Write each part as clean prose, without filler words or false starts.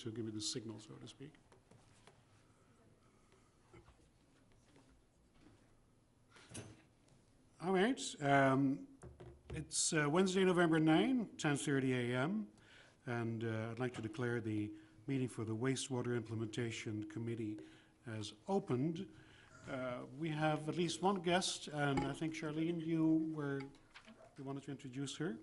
to give me the signal, so to speak. All right. It's Wednesday, November 9, 10:30 a.m., and I'd like to declare the meeting for the Wastewater Implementation Committee as opened. We have at least one guest, and I think, Charlene, you wanted to introduce her.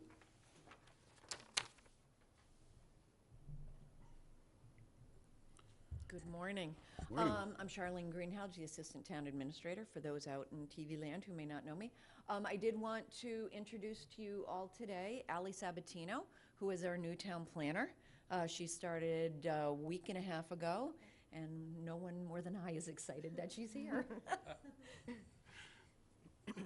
Good morning. Morning. I'm Charlene Greenhalgh, the Assistant Town Administrator, for those out in TV land who may not know me. I did want to introduce to you all today Ali Sabatino, who is our new town planner. She started a week and a half ago, and no one more than I is excited that she's here.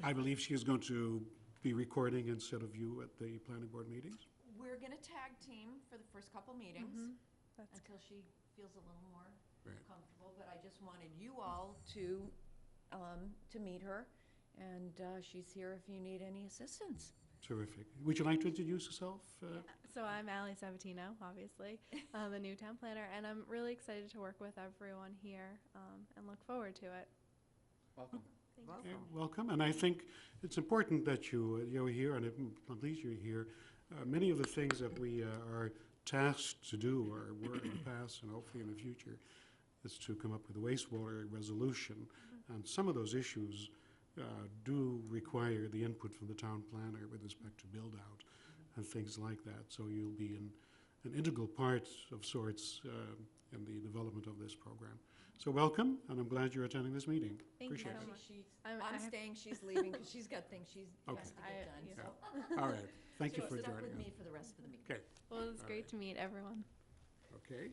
I believe she is going to be recording instead of you at the planning board meetings. We're going to tag team for the first couple meetings until she feels a little more comfortable, but I just wanted you all to meet her, and she's here if you need any assistance. Terrific. Would you like to introduce yourself? So I'm Ali Sabatino, obviously, the new town planner, and I'm really excited to work with everyone here and look forward to it. Welcome. Thank you. Okay, welcome, and I think it's important that you're here, and I'm pleased you're here. Many of the things that we are tasked to do, or were in the past and hopefully in the future, is to come up with a wastewater resolution. And some of those issues do require the input from the town planner with respect to build out and things like that. So you'll be an integral part of sorts in the development of this program. So welcome, and I'm glad you're attending this meeting. Thank you Appreciate so it. much. I'm staying, she's leaving, because she's got things she Okay. has to get done. Yeah. So. All right, thank you So for stuck joining with us. me for the rest of the meeting. Okay. Well, it's All great right. to meet everyone. Okay.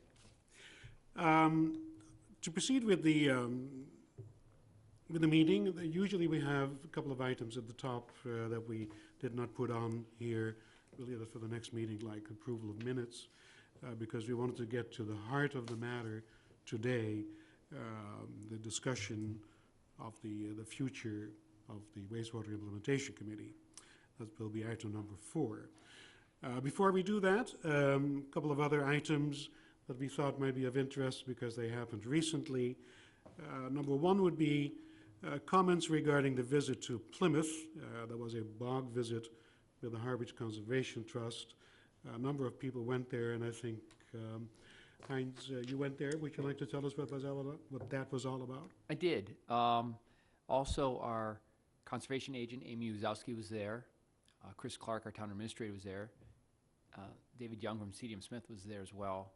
To proceed with the meeting, usually we have a couple of items at the top that we did not put on here, really for the next meeting, like approval of minutes, because we wanted to get to the heart of the matter today, the discussion of the future of the Wastewater Implementation Committee. That will be item number 4. Before we do that, a couple of other items that we thought might be of interest because they happened recently. Number 1 would be comments regarding the visit to Plymouth. There was a bog visit with the Harwich Conservation Trust. A number of people went there, and I think, Heinz, you went there. Would you like to tell us what that was all about? I did. Also, our conservation agent, Amy Wazowski, was there. Chris Clark, our town administrator, was there. David Young from CDM Smith was there as well.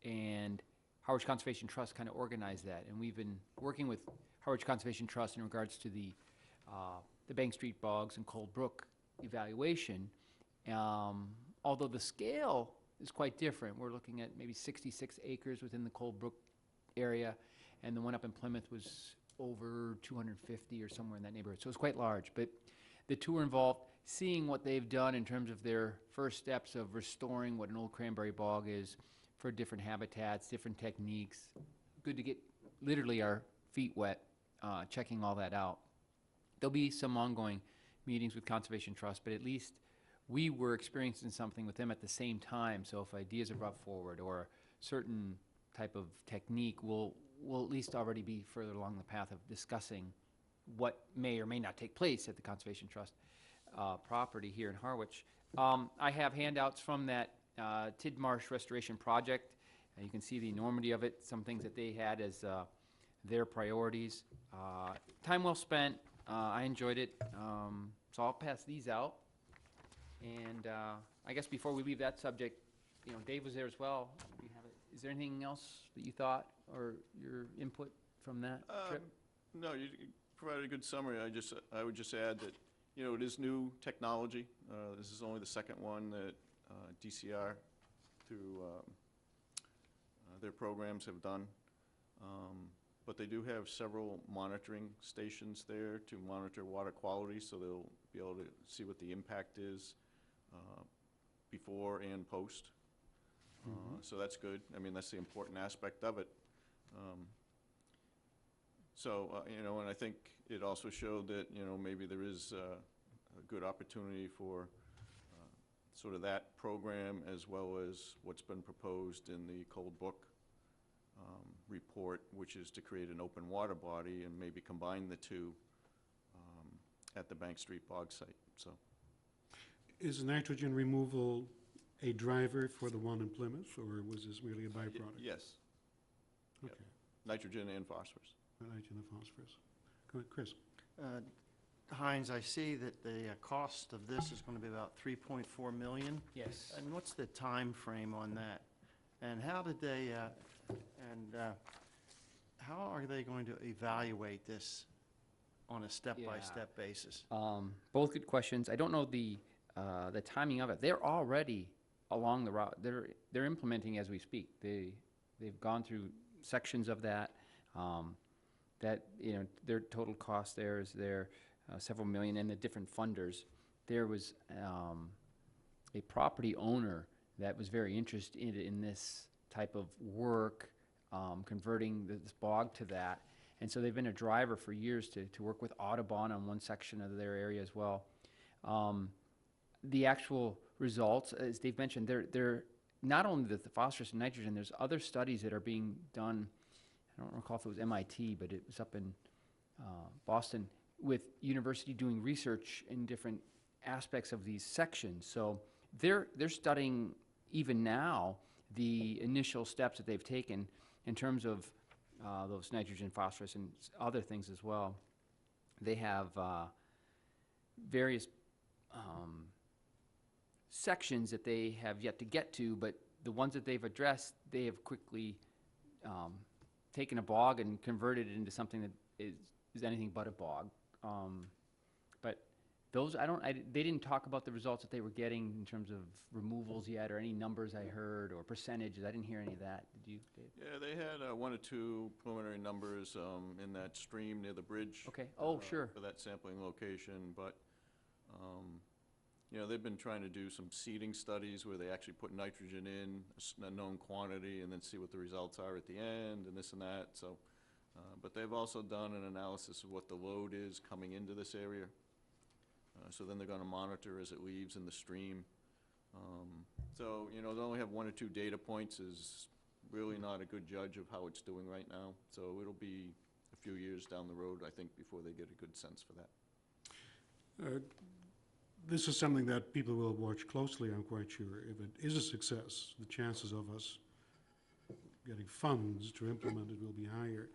And Harwich Conservation Trust kind of organized that. And we've been working with Harwich Conservation Trust in regards to the Bank Street Bogs and Cold Brook evaluation. Although the scale is quite different. We're looking at maybe 66 acres within the Cold Brook area, and the one up in Plymouth was over 250 or somewhere in that neighborhood. So it's quite large. But the tour involved seeing what they've done in terms of their first steps of restoring what an old cranberry bog is for different habitats, different techniques. Good to get literally our feet wet, checking all that out. There'll be some ongoing meetings with Conservation Trust, but at least we were experiencing something with them at the same time. So if ideas are brought forward or a certain type of technique, we'll at least already be further along the path of discussing what may or may not take place at the Conservation Trust property here in Harwich. I have handouts from that Tidmarsh Restoration Project. You can see the enormity of it, some things that they had as their priorities. Time well spent. I enjoyed it. So I'll pass these out. And I guess before we leave that subject, Dave was there as well. Is there anything else that you thought or your input from that trip? No, you provided a good summary. I would just add that, it is new technology. This is only the second one that DCR, through their programs, have done. But they do have several monitoring stations there to monitor water quality, so they'll be able to see what the impact is before and post. So that's good. I mean, that's the important aspect of it. And I think it also showed that, maybe there is a good opportunity for sort of that program as well as what's been proposed in the Cold Brook report, which is to create an open water body and maybe combine the two at the Bank Street bog site, so. Is nitrogen removal a driver for the one in Plymouth, or was this merely a byproduct? Yes, Okay, nitrogen and phosphorus. nitrogen and phosphorus. Go ahead, Chris. Heinz, I see that the cost of this is going to be about 3.4 million. Yes. And what's the time frame on that? And how did they, how are they going to evaluate this on a step-by-step basis? Both good questions. I don't know the timing of it. They're already along the route. They're implementing as we speak. They've gone through sections of that. Their total cost there is several million, and the different funders. There was a property owner that was very interested in this type of work, converting this bog to that. And so they've been a driver for years to work with Audubon on one section of their area as well. The actual results, as Dave mentioned, they're not only the phosphorus and nitrogen, there's other studies that are being done. I don't recall if it was MIT, but it was up in Boston, with university doing research in different aspects of these sections. So they're studying even now the initial steps that they've taken in terms of those nitrogen, phosphorus, and other things as well. They have various sections that they have yet to get to, but the ones that they've addressed, they have quickly taken a bog and converted it into something that is anything but a bog. But those, they didn't talk about the results that they were getting in terms of removals yet, or any numbers I heard, or percentages. I didn't hear any of that. Did you, Dave? Yeah, they had one or two preliminary numbers in that stream near the bridge. Okay. Oh, sure. For that sampling location, but they've been trying to do some seeding studies where they actually put nitrogen in a known quantity and then see what the results are at the end and this and that. So, but they've also done an analysis of what the load is coming into this area. So then they're going to monitor as it leaves in the stream. So, to only have one or two data points is really not a good judge of how it's doing right now. So it'll be a few years down the road, I think, before they get a good sense for that. This is something that people will watch closely, I'm quite sure. If it is a success, the chances of us getting funds to implement it will be higher.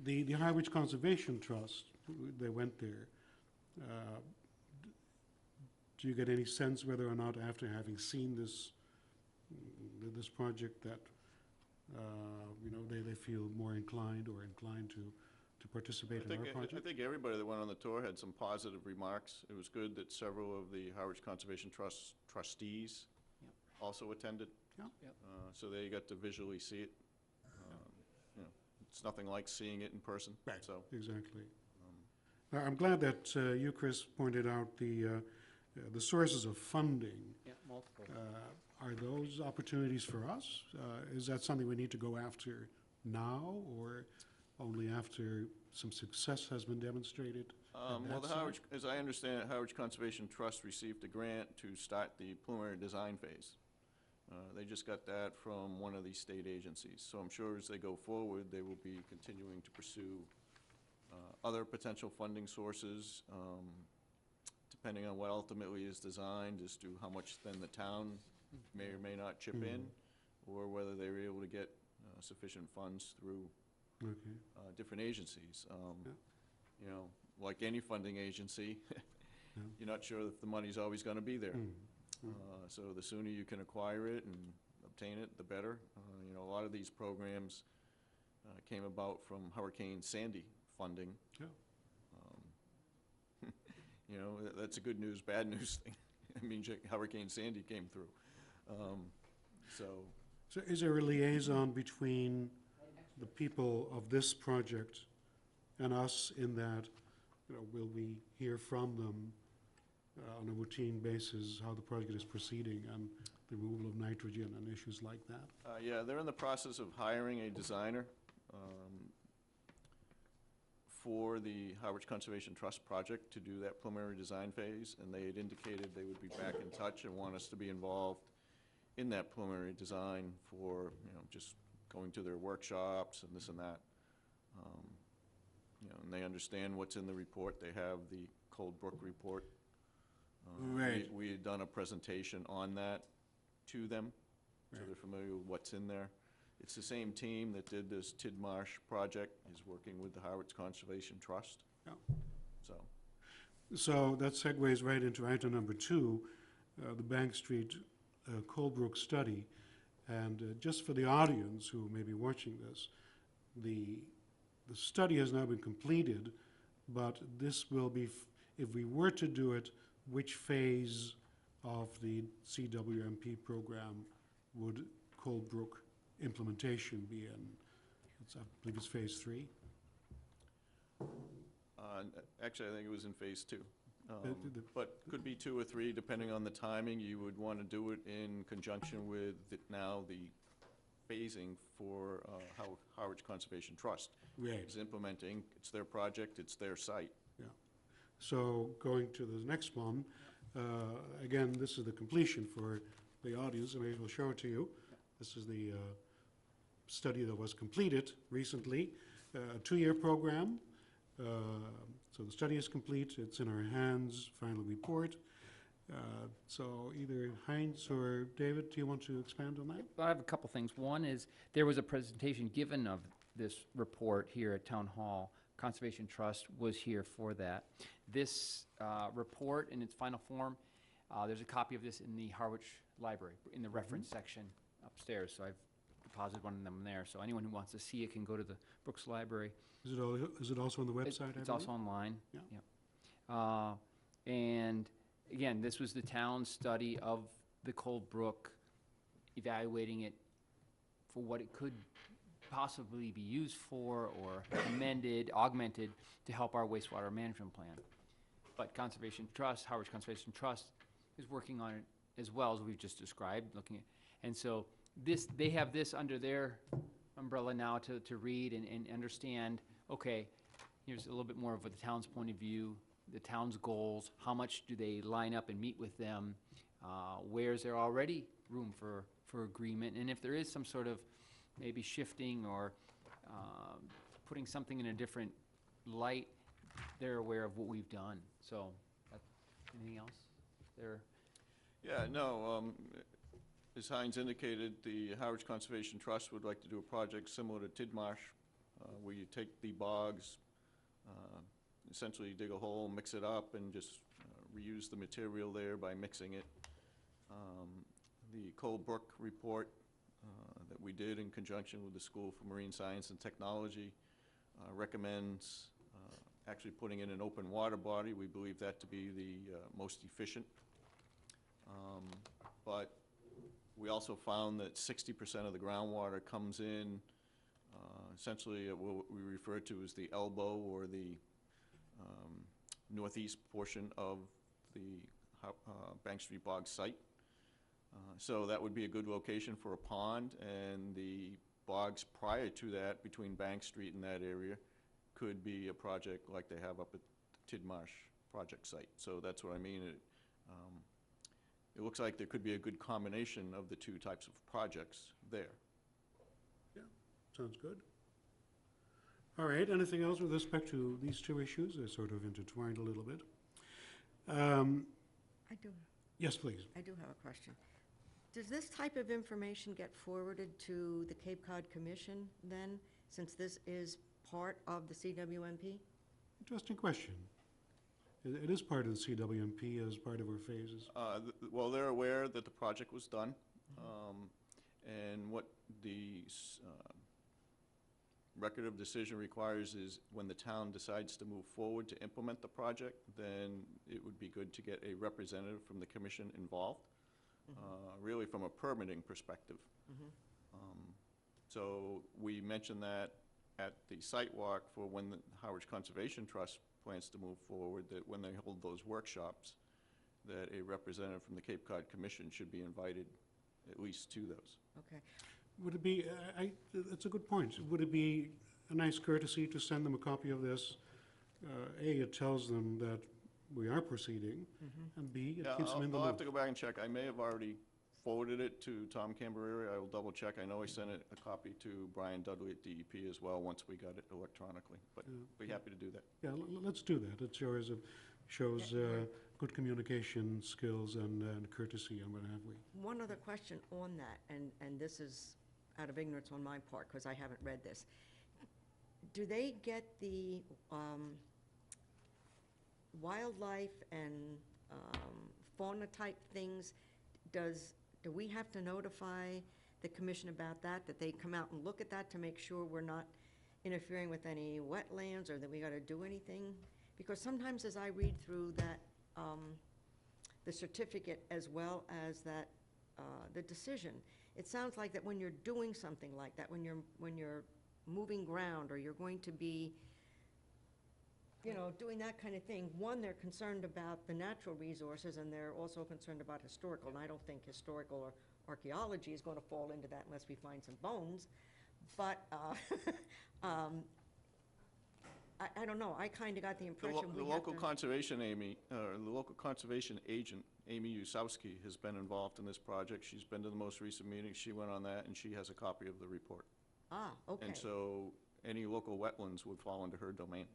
The Harwich Conservation Trust, they went there. Do you get any sense whether or not, after having seen this project, that they feel more inclined to participate in our project? I think everybody that went on the tour had some positive remarks. It was good that several of the Harwich Conservation Trust trustees also attended. Yeah. Yep. So they got to visually see it. It's nothing like seeing it in person. Right. So Exactly. I'm glad that you, Chris, pointed out the sources of funding. Yeah, multiple. Are those opportunities for us? Is that something we need to go after now, or only after some success has been demonstrated? well, the Harwich, as I understand it, Harwich Conservation Trust received a grant to start the preliminary design phase. They just got that from one of these state agencies. So I'm sure as they go forward, they will be continuing to pursue other potential funding sources, depending on what ultimately is designed as to how much then the town may or may not chip in, or whether they were able to get sufficient funds through different agencies. Like any funding agency, you're not sure if the money's always going to be there. So the sooner you can acquire it and obtain it, the better. A lot of these programs came about from Hurricane Sandy funding. That's a good news, bad news thing. I mean, Hurricane Sandy came through. So is there a liaison between the people of this project and us, in that, will we hear from them on a routine basis how the project is proceeding and the removal of nitrogen and issues like that? Yeah, they're in the process of hiring a designer for the Harwich Conservation Trust project to do that preliminary design phase, and they had indicated they would be back in touch and want us to be involved in that preliminary design for, just going to their workshops and this and that. And they understand what's in the report. They have the Cold Brook report. Right. We had done a presentation on that to them, so Right. they're familiar with what's in there. It's the same team that did this Tidmarsh project, is working with the Harwich Conservation Trust. Yeah. So, So that segues right into item number 2, the Bank Street Colebrook study. And just for the audience who may be watching this, the study has now been completed, but this will be, if we were to do it, which phase of the CWMP program would Colebrook implementation be in? I believe it's phase 3. actually, I think it was in phase 2. The- But could be 2 or 3, depending on the timing. You would want to do it in conjunction with now the phasing for Harwich Conservation Trust. Right. Is implementing, it's their project, it's their site. So going to the next one, again, this is the completion for the audience. I may as well show it to you. This is the study that was completed recently, a 2-year program. So the study is complete. It's in our hands, final report. So either Heinz or David, do you want to expand on that? I have a couple things. One is, there was a presentation given of this report here at Town Hall. Conservation Trust was here for that. This report in its final form, there's a copy of this in the Harwich Library, in the reference section upstairs, so I've deposited one of them there. So anyone who wants to see it can go to the Brooks Library. Is it also on the website? I It's believe? also online. Yeah. Yep. And again, this was the town's study of the Cold Brook, evaluating it for what it could possibly be used for, or amended, augmented, to help our wastewater management plan. But Conservation Trust, Harwich Conservation Trust, is working on it as well, as we've just described, looking at, and so they have this under their umbrella now to read and understand, okay, here's a little bit more of the town's point of view, the town's goals, how much do they line up and meet with them, where's there already room for agreement, and if there is some sort of maybe shifting or putting something in a different light, they're aware of what we've done. So, anything else there? Yeah, no, as Heinz indicated, the Harwich Conservation Trust would like to do a project similar to Tidmarsh, where you take the bogs, essentially dig a hole, mix it up, and just reuse the material there by mixing it. The Cold Brook report that we did in conjunction with the School for Marine Science and Technology recommends actually putting in an open water body. We believe that to be the most efficient. But we also found that 60% of the groundwater comes in essentially at what we refer to as the elbow, or the northeast portion of the Bank Street Bog site. So that would be a good location for a pond, and the bogs prior to that, between Bank Street and that area, could be a project like they have up at the Tidmarsh project site. So that's what I mean. It looks like there could be a good combination of the 2 types of projects there. Sounds good. All right, anything else with respect to these 2 issues? They're sort of intertwined a little bit. Yes, please. I do have a question. Does this type of information get forwarded to the Cape Cod Commission then, since this is part of the CWMP? Interesting question. It is part of the CWMP as part of our phases. Well, they're aware that the project was done, and what the record of decision requires is, when the town decides to move forward to implement the project, then it would be good to get a representative from the commission involved, really from a permitting perspective. So we mentioned that at the site walk for when the Harwich Conservation Trust plans to move forward, that when they hold those workshops, that a representative from the Cape Cod Commission should be invited at least to those. Okay. Would it be, that's a good point. Would it be a nice courtesy to send them a copy of this A, it tells them that we are proceeding, and B, it Yeah, keeps them in the I'll have to loop. go back and check. I may have already forwarded it to Tom Cambereri. I will double check. I know I sent a copy to Brian Dudley at DEP as well, once we got it electronically, but be happy to do that. Yeah, let's do that. It shows good communication skills and courtesy and what have we. One other question on that, and this is out of ignorance on my part, because I haven't read this. Do they get the wildlife and fauna-type things? Do we have to notify the commission about that, that they come out and look at that to make sure we're not interfering with any wetlands, or that we gotta do anything? Because sometimes as I read through that, the certificate as well as that, the decision, it sounds like that when you're doing something like that, when you're moving ground, or you're going to be, doing that kind of thing, one, they're concerned about the natural resources, and they're also concerned about historical, and I don't think historical or archaeology is gonna fall into that unless we find some bones, but, I don't know, I kinda got the impression we The have local to. conservation the local conservation agent, Amy Usowski, has been involved in this project. She's been to the most recent meeting. She went on that, and she has a copy of the report. Okay. And so any local wetlands would fall under her domain.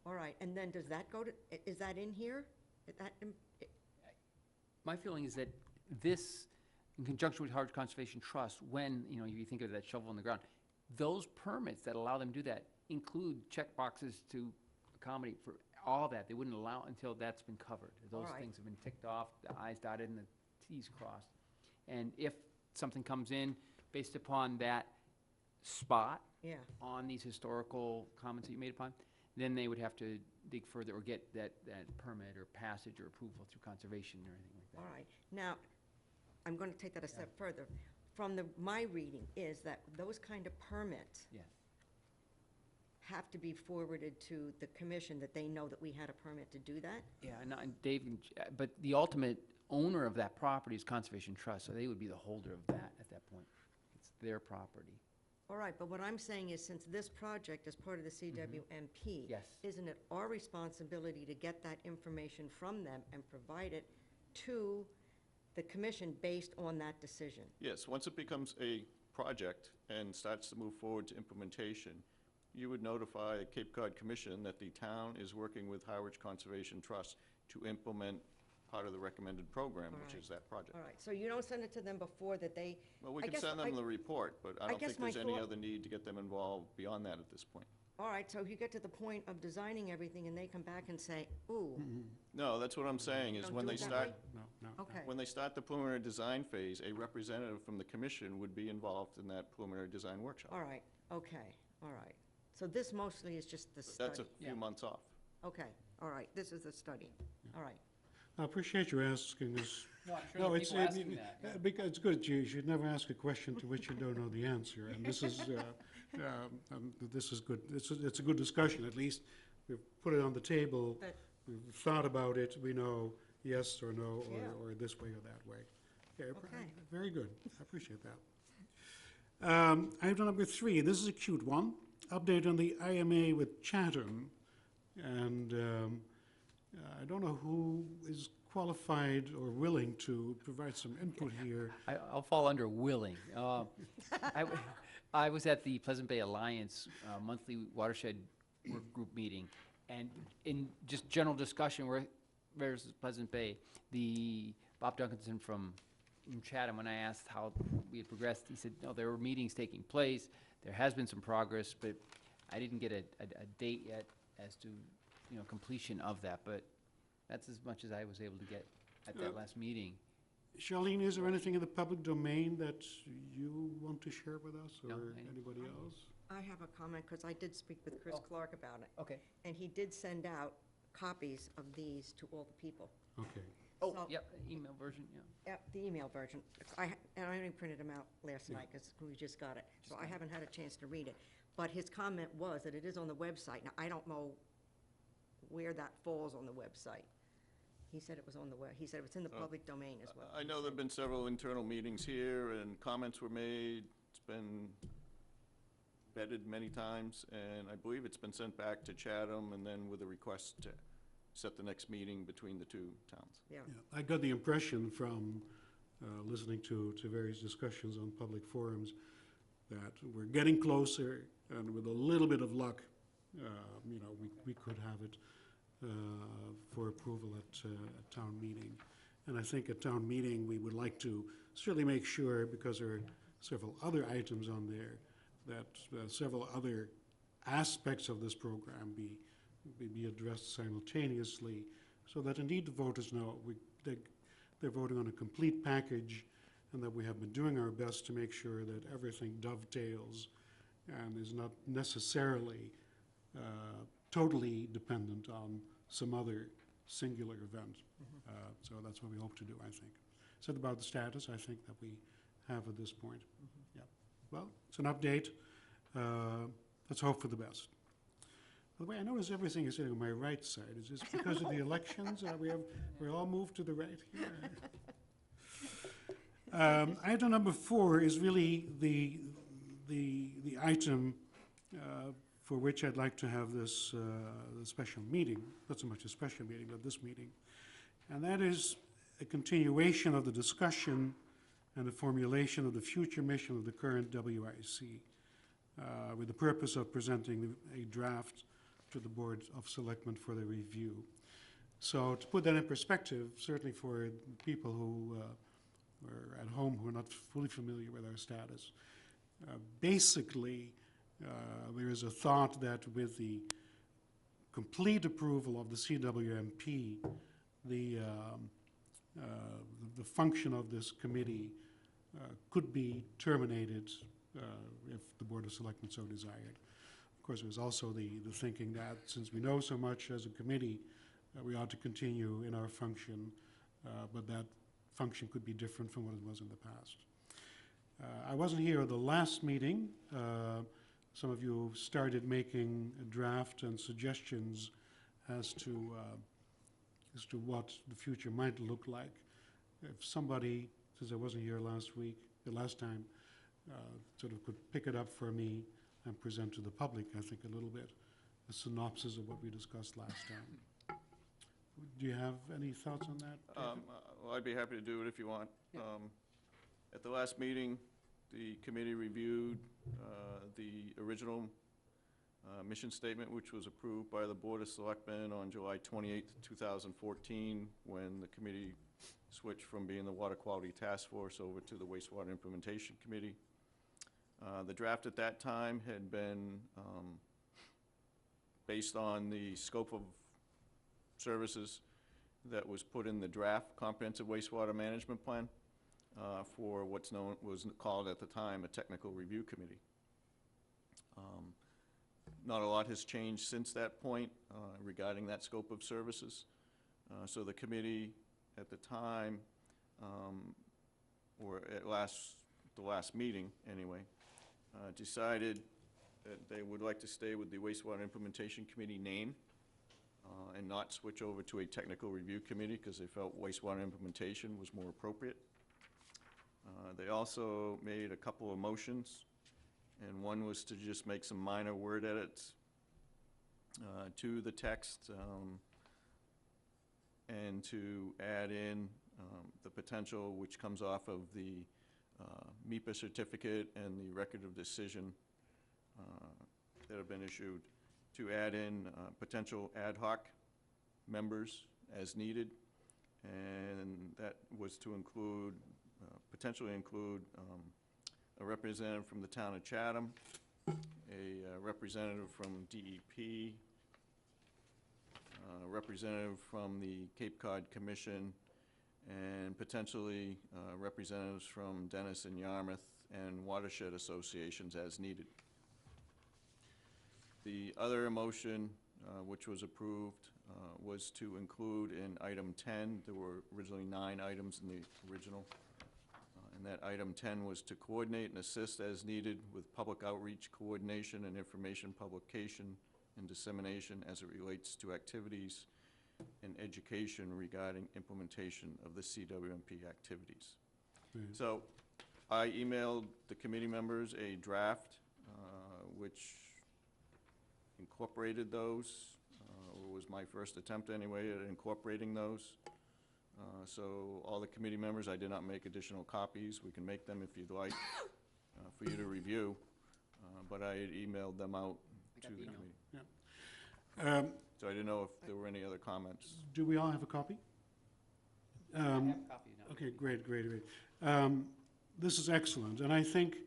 All right, and then does that go to, is that in here? Is that My feeling is that this, in conjunction with Harwich Conservation Trust, when, you think of that shovel in the ground, those permits that allow them to do that include check boxes to accommodate for all that. They wouldn't allow until that's been covered. Those right. things have been ticked off, the i's dotted and the t's crossed. And if something comes in based upon that spot Yeah, on these historical comments that you made upon, then they would have to dig further or get that permit or passage or approval through conservation or anything like that. all right. Now, I'm gonna take that a step further. From my reading is that those kind of permits Yes. have to be forwarded to the commission, that they know that we had a permit to do that? Yeah, and Dave, but the ultimate owner of that property is Conservation Trust, so they would be the holder of that at that point. It's their property. All right, but what I'm saying is, since this project is part of the CWMP. Yes. Isn't it our responsibility to get that information from them and provide it to the commission based on that decision? Yes, once it becomes a project and starts to move forward to implementation, you would notify the Cape Cod Commission that the town is working with Harwich Conservation Trust to implement part of the recommended program, which Alright. is that project. All right, so you don't send it to them before that they, Well, we I can guess send I- them the report, but I I don't guess think my there's any thought- other need to get them involved beyond that at this point. all right, so if you get to the point of designing everything and they come back and say, ooh, No, that's what I'm saying, is Don't when do they it that start, way? No. okay, when they start the preliminary design phase, a representative from the commission would be involved in that preliminary design workshop. all right, okay, all right. So this mostly is just the That's a study? few months off. Okay, all right, this is the study, all right. I appreciate you asking us. No, I'm No, it's, because it's good, you should never ask a question to which you don't know the answer, and this is good. It's a good discussion, at least. We've put it on the table, But- we've thought about it, we know yes or no, Yeah. or this way or that way. Okay. Very good, I appreciate that. Item number 3, this is a cute one. Update on the IMA with Chatham, and I don't know who is qualified or willing to provide some input here. I'll fall under willing. I was at the Pleasant Bay Alliance monthly watershed work group meeting, and in just general discussion, where's Pleasant Bay, Bob Duncanson from Chatham, when I asked how we had progressed, he said, no, there were meetings taking place, there has been some progress, but I didn't get a date yet as to, completion of that, but that's as much as I was able to get at that last meeting. Charlene, is there anything in the public domain that you want to share with us, No, or I- anybody else? I have a comment, because I did speak with Chris Oh. Clark about it, Okay. and he did send out copies of these to all the people. Okay. Oh, So- yep, email version, yeah. Yep, the email version. And I only printed them out last night, because we just got it, so I haven't had a chance to read it. But his comment was that it is on the website. Now, I don't know where that falls on the website. He said it was on the he said it was in the public domain as well. I know there've been several internal meetings here, and comments were made. It's been vetted many times, and I believe it's been sent back to Chatham, and then with a request to set the next meeting between the two towns. Yeah. Yeah, I got the impression from listening to various discussions on public forums that we're getting closer, and with a little bit of luck, we could have it for approval at town meeting. And I think at town meeting, we would like to certainly make sure, because there are several other items on there, that several other aspects of this program be addressed simultaneously, so that indeed the voters know they're voting on a complete package, and that we have been doing our best to make sure that everything dovetails and is not necessarily totally dependent on some other singular event. So that's what we hope to do, I think. So about the status, I think that we have at this point. Yeah. Well, it's an update. Let's hope for the best. By the way, I notice everything is sitting on my right side. Is this because of the elections? We all moved to the right here. Item number 4 is really the item for which I'd like to have this the special meeting. Not so much a special meeting, but this meeting. And that is a continuation of the discussion and the formulation of the future mission of the current WIC, with the purpose of presenting a draft to the Board of Selectmen for their review. So to put that in perspective, certainly for people who are at home who are not fully familiar with our status, basically there is a thought that with the complete approval of the CWMP, the function of this committee could be terminated if the Board of Selectmen so desired. Of course, there was also the thinking that since we know so much as a committee, we ought to continue in our function, but that function could be different from what it was in the past. I wasn't here at the last meeting. Some of you started making a draft and suggestions as to what the future might look like. If somebody, since I wasn't here the last time, sort of could pick it up for me and present to the public, I think, a little bit, a synopsis of what we discussed last time. Do you have any thoughts on that, David? Well, I'd be happy to do it if you want. Yeah. At the last meeting, the committee reviewed the original mission statement, which was approved by the Board of Selectmen on July 28th, 2014, when the committee switched from being the Water Quality Task Force over to the Wastewater Implementation Committee. The draft at that time had been based on the scope of services that was put in the draft Comprehensive Wastewater Management Plan for was called at the time a Technical Review Committee. Not a lot has changed since that point regarding that scope of services. So the committee at the time, or at the last meeting anyway, decided that they would like to stay with the Wastewater Implementation Committee name and not switch over to a Technical Review Committee because they felt wastewater implementation was more appropriate. They also made a couple of motions, and one was to just make some minor word edits to the text and to add in the potential which comes off of the MEPA certificate and the record of decision that have been issued, to add in potential ad hoc members as needed, and that was to include, potentially include a representative from the town of Chatham, a representative from DEP, a representative from the Cape Cod Commission, and potentially representatives from Dennis and Yarmouth and watershed associations as needed. The other motion, which was approved, was to include in item 10, there were originally 9 items in the original, and that item 10 was to coordinate and assist as needed with public outreach coordination and information publication and dissemination as it relates to activities and education regarding implementation of the CWMP activities. Right. So I emailed the committee members a draft which incorporated those, or was my first attempt anyway at incorporating those. So all the committee members, I did not make additional copies. We can make them if you'd like, for you to review. But I had emailed them out I to got the the email. committee. So I didn't know if there were any other comments. Do we all have a copy? I have a copy now. Okay, great, great, great. This is excellent, and I think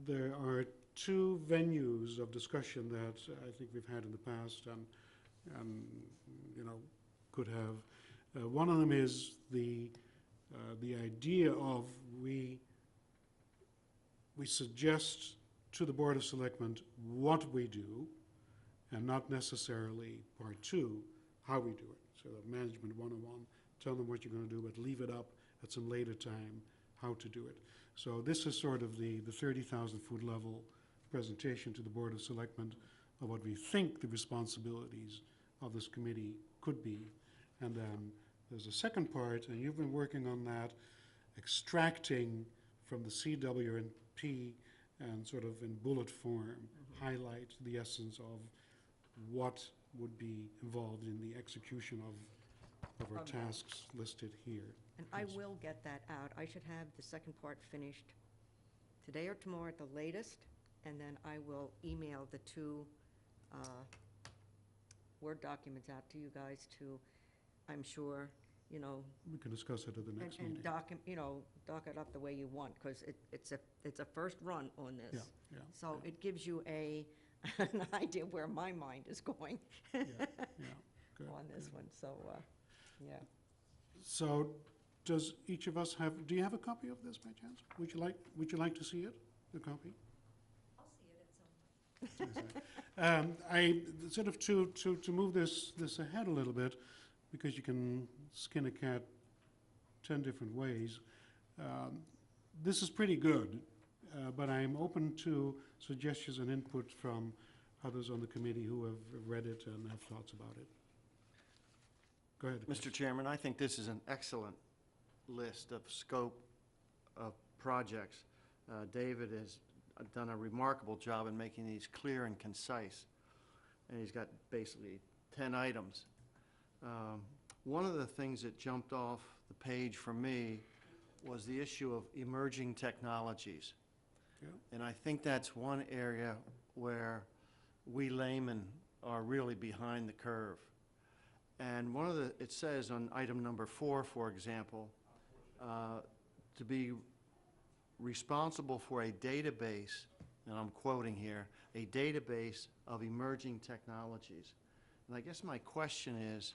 there are two venues of discussion that I think we've had in the past and you know, could have. One of them is the idea of we suggest to the Board of Selectmen what we do, and not necessarily part two, how we do it. So that management 101, tell them what you're going to do, but leave it up at some later time how to do it. So this is sort of the 30,000-foot level presentation to the Board of Selectmen of what we think the responsibilities of this committee could be. And then there's a second part, and you've been working on that, extracting from the CWNP and sort of in bullet form, highlight the essence of what would be involved in the execution of our tasks listed here. And I will get that out. I should have the second part finished today or tomorrow at the latest, and then I will email the two Word documents out to you guys to, I'm sure, you know, We can discuss it at the next and meeting. dock it up the way you want, because it's a first run on Yeah, this. yeah. So it gives you an idea where my mind is going Yeah, good. on this one, so, yeah. So, does each of us have, do you have a copy of this by chance? Would you like to see it, the copy? I'll see it at some point. I, sort of to move this ahead a little bit, because you can skin a cat 10 different ways. This is pretty good, but I'm open to suggestions and input from others on the committee who have read it and have thoughts about it. Go ahead. Mr. Chairman, I think this is an excellent list of scope of projects. David has done a remarkable job in making these clear and concise, and he's got basically 10 items. One of the things that jumped off the page for me was the issue of emerging technologies. Yeah. And I think that's one area where we laymen are really behind the curve. And it says on item number 4, for example, to be responsible for a database, and I'm quoting here, a database of emerging technologies. And I guess my question is,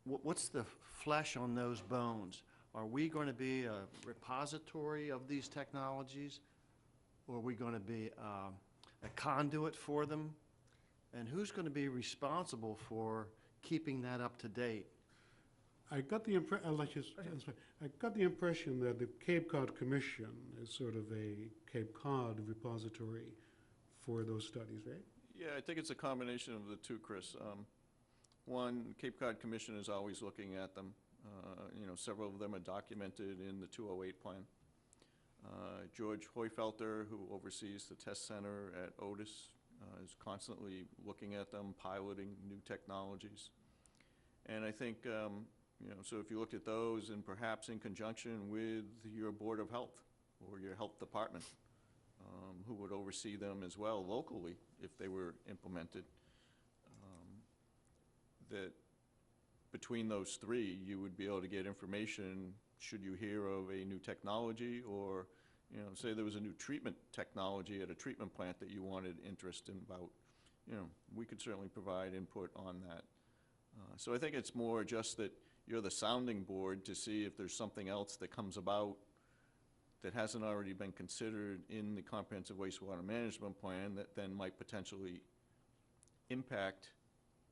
what's the flesh on those bones? Are we going to be a repository of these technologies? Or are we going to be a conduit for them? And who's going to be responsible for keeping that up to date? I got the impression that the Cape Cod Commission is sort of a Cape Cod repository for those studies, right? Yeah, I think it's a combination of the two, Chris. One, Cape Cod Commission is always looking at them. Several of them are documented in the 208 plan. George Hoyfelter, who oversees the test center at Otis, is constantly looking at them, piloting new technologies. And I think, so if you looked at those and perhaps in conjunction with your Board of Health or your health department, who would oversee them as well locally if they were implemented, that between those three, you would be able to get information should you hear of a new technology or, say there was a new treatment technology at a treatment plant that you wanted interest in about, we could certainly provide input on that. So I think it's more just that you're the sounding board to see if there's something else that comes about that hasn't already been considered in the comprehensive wastewater management plan that then might potentially impact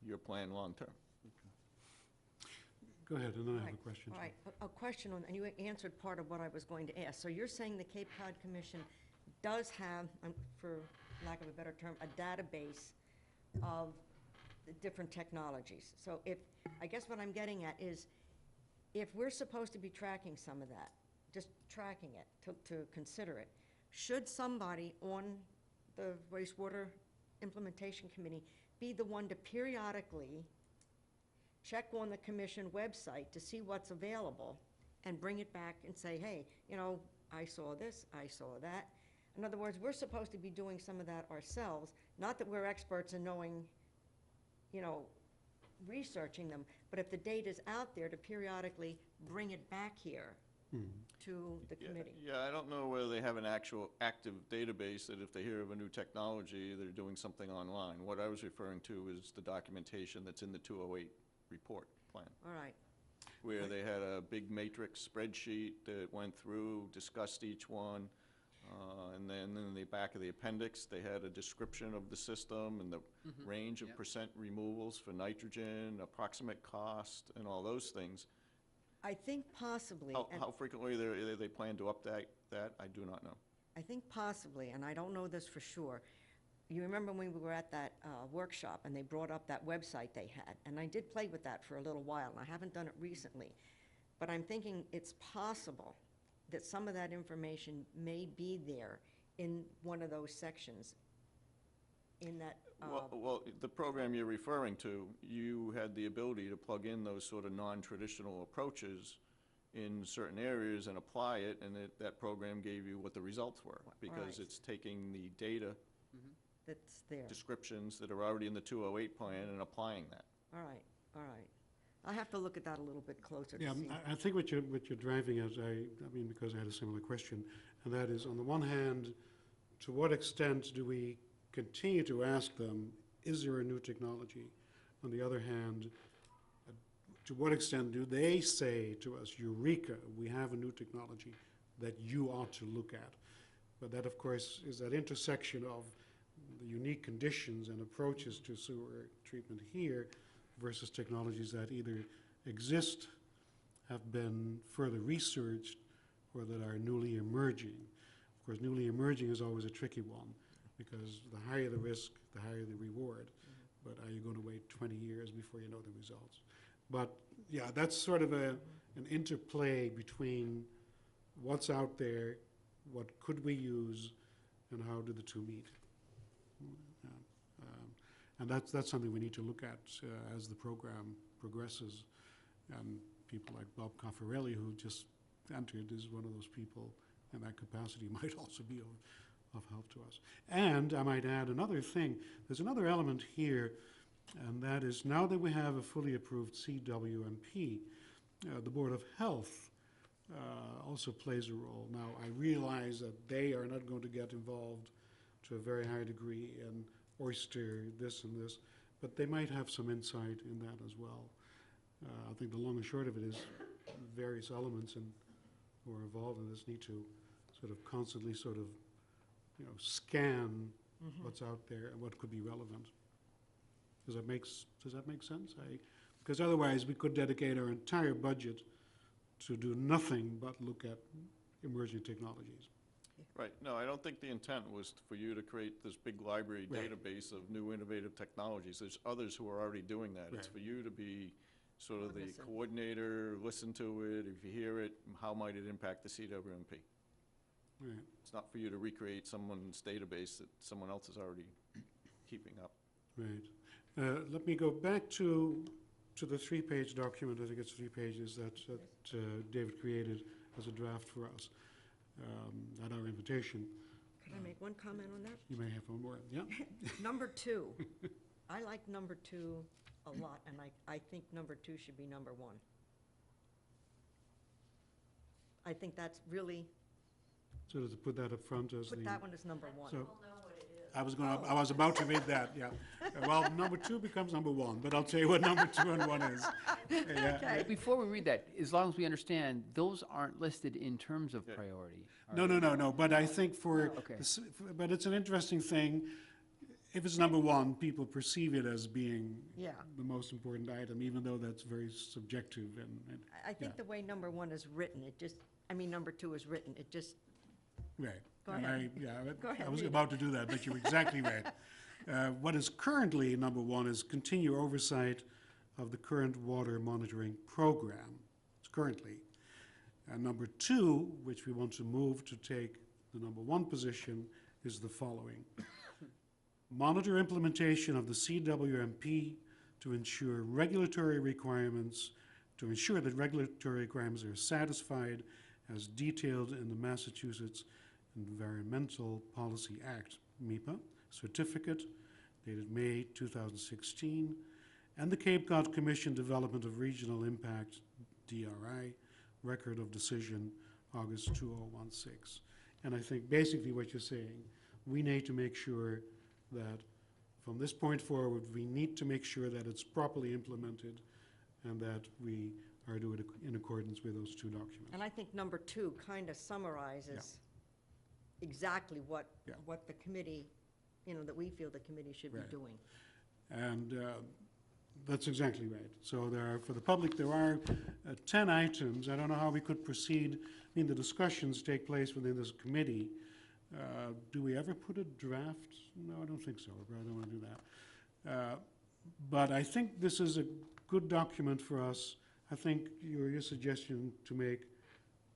your plan long-term. Go ahead, and then I have Right, a question. All right, a question on, and you answered part of what I was going to ask. So you're saying the Cape Cod Commission does have, for lack of a better term, a database of the different technologies. So I guess what I'm getting at is, if we're supposed to be tracking some of that, just tracking it, to consider it, should somebody on the Wastewater Implementation Committee, be the one to periodically check on the commission website to see what's available and bring it back and say, hey, you know, I saw this, I saw that. In other words, we're supposed to be doing some of that ourselves, not that we're experts in knowing, you know, researching them, but if the data's out there, to periodically bring it back here to the committee. Yeah, I don't know whether they have an actual active database that if they hear of a new technology, they're doing something online. What I was referring to is the documentation that's in the 208 report plan, All right, where they had a big matrix spreadsheet that went through, discussed each one, and then in the back of the appendix, they had a description of the system and the range of Yep. percent removals for nitrogen, approximate cost, and all those things. I think possibly, and How frequently they plan to update that, I do not know. I think possibly, and I don't know this for sure, you remember when we were at that workshop and they brought up that website they had, and I did play with that for a little while, and I haven't done it recently, but I'm thinking it's possible that some of that information may be there in one of those sections, in that, Well, the program you're referring to, you had the ability to plug in those sort of non-traditional approaches in certain areas and apply it, and that program gave you what the results were, because Right. it's taking the data that's there. descriptions that are already in the 208 plan and applying that. All right, all right. I'll have to look at that a little bit closer to Yeah, see. I think what you're driving at, I mean, because I had a similar question, and that is, on the one hand, to what extent do we continue to ask them, is there a new technology? On the other hand, to what extent do they say to us, Eureka, we have a new technology that you ought to look at? But that, of course, is that intersection of the unique conditions and approaches to sewer treatment here versus technologies that either exist, have been further researched, or that are newly emerging. Of course, newly emerging is always a tricky one, because the higher the risk, the higher the reward. But are you going to wait 20 years before you know the results? But yeah, that's sort of an interplay between what's out there, what could we use, and how do the two meet? And that's something we need to look at as the program progresses. And people like Bob Caffarelli, who just entered, is one of those people, and that capacity might also be of help to us. And I might add another thing. There's another element here, and that is, now that we have a fully approved CWMP, the Board of Health also plays a role. Now, I realize that they are not going to get involved to a very high degree in oyster this and this, but they might have some insight in that as well. I think the long and short of it is various elements who are involved in this need to sort of constantly scan what's out there and what could be relevant. Does that make sense? Because otherwise we could dedicate our entire budget to do nothing but look at emerging technologies. Right, no, I don't think the intent was for you to create this big library Right. database of new innovative technologies. There's others who are already doing that. It's Right. for you to be sort of the Listen. coordinator, listen to it, if you hear it, how might it impact the CWMP? Right. It's not for you to recreate someone's database that someone else is already keeping up. Right. Let me go back to the 3-page document, I think it's 3 pages, that David created as a draft for us at our invitation. Can I make one comment on that? You may have one more, yeah? Number 2, I like number 2 a lot, and I think number 2 should be number 1. I think that's really, So to put that up front as the... put that one as number 1. So, I was about to read that, yeah. Well, number 2 becomes number 1, but I'll tell you what number 2 and 1 is. Yeah. Okay. Before we read that, as long as we understand, those aren't listed in terms of Yeah. priority. are No, they? no, but I think Okay. but it's an interesting thing. If it's number 1, people perceive it as being Yeah. the most important item, even though that's very subjective and I think Yeah. the way number 1 is written, number 2 is written, it just, right. Go And ahead. Go I ahead, was read about to do that, but you're exactly right. What is currently number 1 is continue oversight of the current water monitoring program. It's currently. And number 2, which we want to move to take the number 1 position, is the following. monitor implementation of the CWMP to ensure regulatory requirements, to ensure that regulatory requirements are satisfied as detailed in the Massachusetts Environmental Policy Act, MEPA, certificate dated May 2016, and the Cape Cod Commission Development of Regional Impact, DRI, record of decision, August 2016. And I think basically what you're saying, we need to make sure that from this point forward, we need to make sure that it's properly implemented and that we are doing it in accordance with those two documents. And I think number 2 kind of summarizes exactly what, Yeah. what the committee, you know, that we feel the committee should be Right. doing. And that's exactly right. So there are, for the public, there are 10 items. I don't know how we could proceed. I mean, the discussions take place within this committee. Do we ever put a draft? No, I don't think so. I don't want to do that. But I think this is a good document for us. I think your suggestion to make,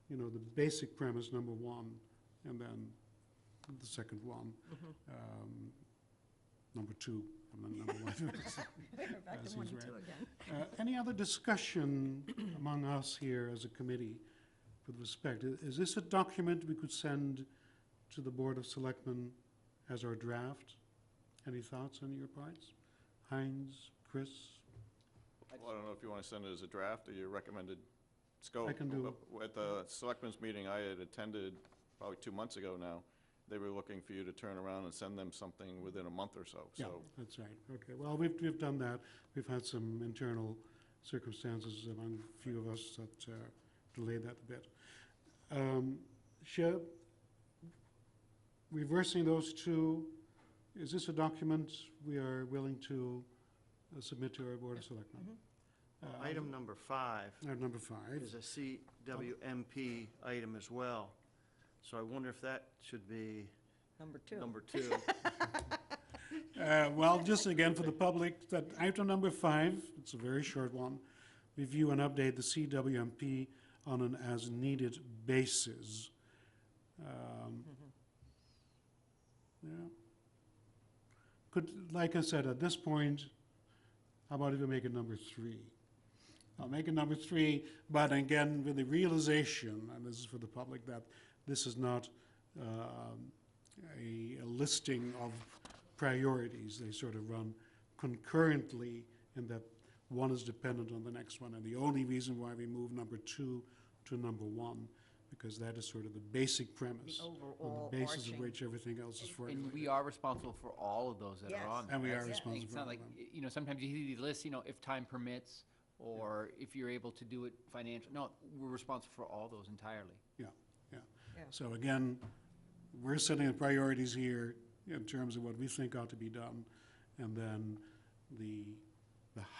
you know, the basic premise number 1, and then the second one, number 2, and then number 1. We're back to Seems 1 and right. 2 again. Any other discussion among us here as a committee with respect? Is this a document we could send to the Board of Selectmen as our draft? Any thoughts on your parts? Heinz, Chris? Well, I don't know if you want to send it as a draft or your recommended scope. I can do- At the selectmen's meeting I had attended probably 2 months ago now, they were looking for you to turn around and send them something within a month or so. Yeah, So that's right. Okay, well, we've done that. We've had some internal circumstances among a few of us that delayed that a bit. Reversing those two, is this a document we are willing to submit to our Board of Selectmen? Item number 5 Number 5. is a CWMP item as well. So I wonder if that should be Number 2. number 2. Well, just again for the public, that item number 5, it's a very short one. Review and update the CWMP on an as-needed basis. Yeah. Could, like I said, at this point, how about if we make it number 3? I'll make it number 3, but again, with the realization, and this is for the public, that this is not a listing of priorities. They sort of run concurrently in that one is dependent on the next one. And the only reason why we move number 2 to number 1, because that is sort of the basic premise, on overall the basis of arching. which everything else is And formulated. we are responsible for all of those that Yes. are on there. And we are That's the thing. responsible It's for not all like, of them. you know, sometimes you see the list, you know, if time permits, or if you're able to do it financially. No, we're responsible for all those entirely. So again, we're setting the priorities here in terms of what we think ought to be done, and then the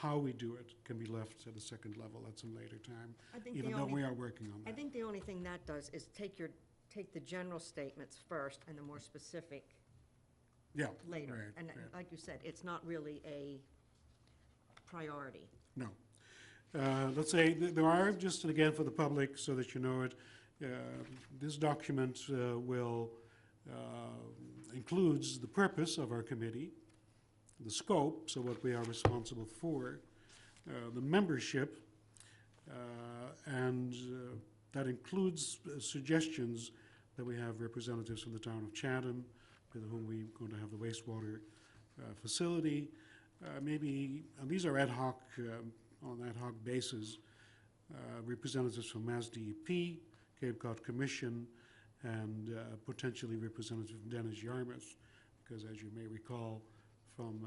how we do it can be left at a second level at some later time, I think even the though only, we are working on I that. think the only thing that does is take the general statements first and the more specific Yeah, later. right, And right. like you said, it's not really a priority. No. Let's say, there are, just again for the public, so that you know it, this document includes the purpose of our committee, the scope, so what we are responsible for, the membership, and that includes suggestions that we have representatives from the town of Chatham, with whom we're going to have the wastewater facility. Maybe, and these are ad hoc, on ad hoc basis, representatives from Mass DEP, Cape Cod Commission, and potentially Representative Dennis Yarmouth, because as you may recall from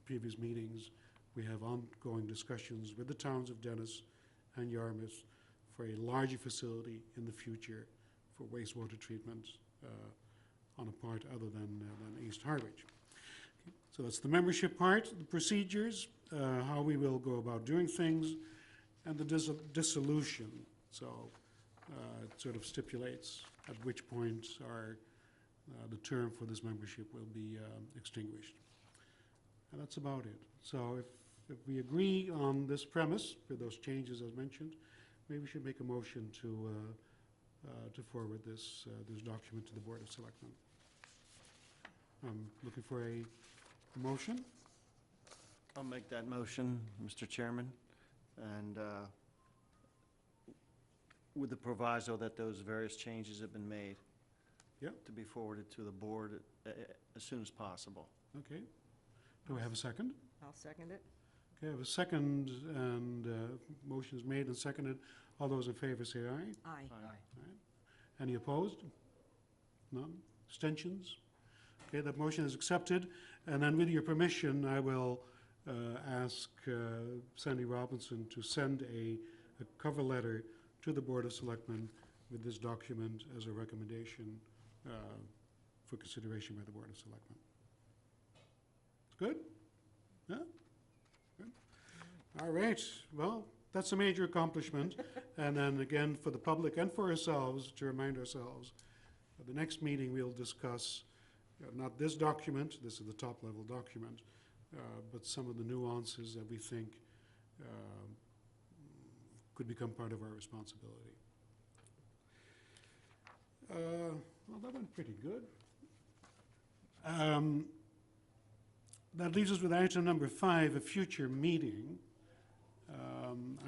previous meetings, we have ongoing discussions with the towns of Dennis and Yarmouth for a larger facility in the future for wastewater treatment on a part other than East Harwich. So that's the membership part, the procedures, how we will go about doing things, and the dissolution. So it sort of stipulates at which point the term for this membership will be extinguished. And that's about it. So if we agree on this premise, with those changes as mentioned, maybe we should make a motion to forward this document to the Board of Selectmen. I'm looking for a A motion? I'll make that motion, Mr. Chairman, and with the proviso that those various changes have been made. Yep. To be forwarded to the board as soon as possible. Okay. Do I have a second? I'll second it. Okay, I have a second, and motion is made and seconded. All those in favor say aye. Aye. Any opposed? None? Abstentions? Okay, that motion is accepted. And then with your permission, I will ask Sandy Robinson to send a cover letter to the Board of Selectmen with this document as a recommendation for consideration by the Board of Selectmen. It's good? Yeah? Good. All right, well, that's a major accomplishment. And then again, for the public and for ourselves, to remind ourselves, at the next meeting, we'll discuss not this document, this is the top-level document, but some of the nuances that we think could become part of our responsibility. Well, that went pretty good. That leaves us with item number 5, a future meeting.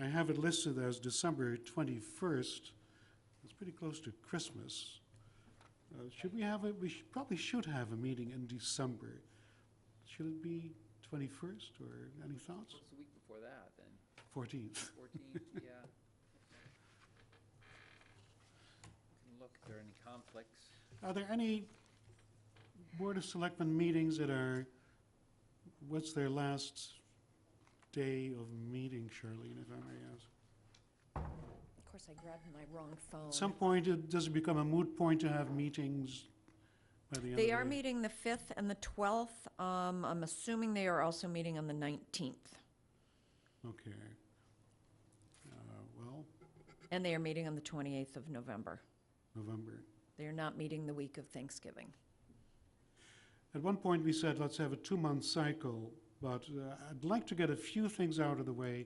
I have it listed as December 21st. It's pretty close to Christmas. Should we have it? We probably should have a meeting in December. Should it be 21st, or any thoughts? What's the week before that, then? 14th. 14th, yeah. Can look if there are any conflicts. Are there any Board of Selectmen meetings that are, what's their last day of meeting, Charlene, if I may ask? Of course, I grabbed my wrong phone. At some point, does it become a moot point to have meetings by the end of the They day? are meeting the 5th and the 12th. I'm assuming they are also meeting on the 19th. Okay. Well, And they are meeting on the 28th of November. November. They are not meeting the week of Thanksgiving. At one point, we said, let's have a 2-month cycle, but I'd like to get a few things out of the way,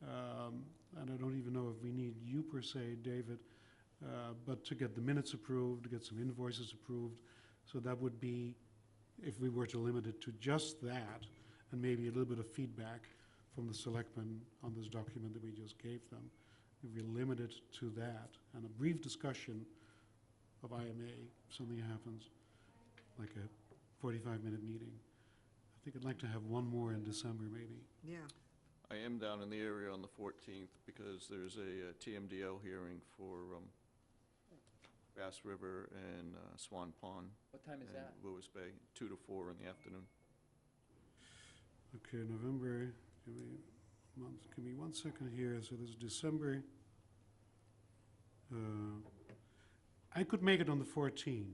and I don't even know if we need you per se, David, but to get the minutes approved, to get some invoices approved. So that would be, if we were to limit it to just that, and maybe a little bit of feedback from the selectmen on this document that we just gave them, if we limit it to that, and a brief discussion of IMA, something happens, like a 45-minute meeting. I think I'd like to have one more in December, maybe. Yeah. I am down in the area on the 14th because there's a TMDL hearing for Bass River and Swan Pond What time is and that? Lewis Bay, 2 to 4 in the afternoon. Okay, November, give me 1 second here. So this is December. I could make it on the 14th.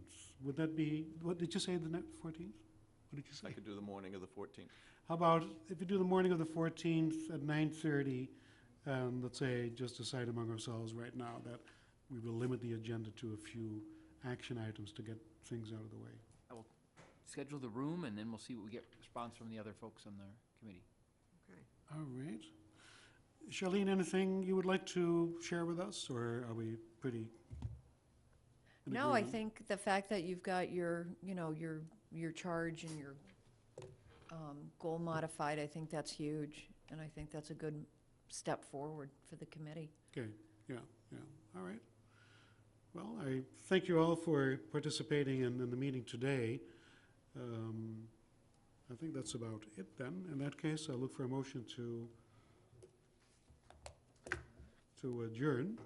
Would that be, what did you say, the 14th? What did you say? I could do the morning of the 14th. How about if you do the morning of the 14th at 9:30, and let's say, just decide among ourselves right now that we will limit the agenda to a few action items to get things out of the way. Schedule the room, and then we'll see what we get response from the other folks on the committee. Okay. All right. Charlene, anything you would like to share with us, or are we pretty in No, I agreement? think the fact that you've got your, your charge and your goal modified, I think that's huge. And I think that's a good step forward for the committee. Okay, yeah, all right. Well, I thank you all for participating in the meeting today. I think that's about it then. In that case, I'll look for a motion to adjourn.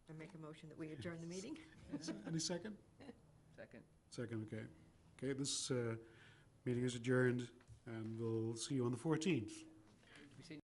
I make a motion that we adjourn the meeting? Any second? Second. Second, okay. Okay, this meeting is adjourned, and we'll see you on the 14th.